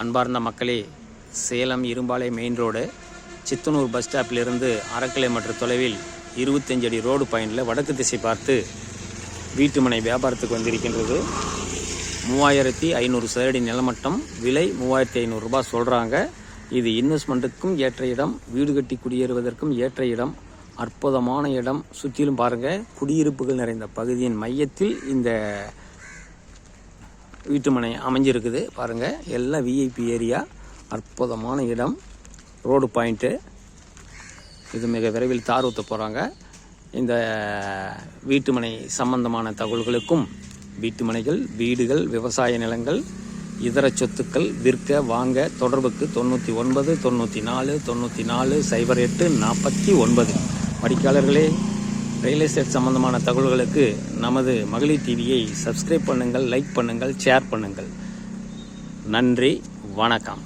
அன்பார்ந்த மக்களே, சேலம் இரும்பாலை மெயின் ரோடு சித்தனூர் பஸ் ஸ்டாப்பிலிருந்து 1/2 கிலோமீட்டர் தொலைவில் 25 அடி ரோடு பாயிண்டில் வடக்கு திசை பார்த்து வீட்டுமனை வியாபாரத்துக்கு வந்திருக்கின்றது. 3500 சதுரடி நிலமட்டம், விலை 3500 ரூபாய் சொல்கிறாங்க. இது இன்வெஸ்ட்மெண்ட்டுக்கும் ஏற்ற இடம், வீடு கட்டி குடியேறுவதற்கும் ஏற்ற இடம், அற்புதமான இடம். சுற்றிலும் பாருங்கள், குடியிருப்புகள் நிறைந்த பகுதியின் மையத்தில் இந்த வீட்டுமனை அமைஞ்சிருக்குது. பாருங்கள், எல்லாம் விஐபி ஏரியா, அற்புதமான இடம், ரோடு பாயிண்ட்டு. இது மிக விரைவில் தார் ஊற்ற போகிறாங்க. இந்த வீட்டுமனை சம்பந்தமான தகவல்களுக்கும் வீட்டுமனைகள், வீடுகள், விவசாய நிலங்கள், இதர சொத்துக்கள் விற்க வாங்க தொடர்புக்கு 99 94 94 08 49. படிக்காளர்களே, ரியல் எஸ்டேட் சம்பந்தமான தகவல்களுக்கு நமது மகளிர் டிவியை சப்ஸ்கிரைப் பண்ணுங்கள், லைக் பண்ணுங்கள், ஷேர் பண்ணுங்கள். நன்றி, வணக்கம்.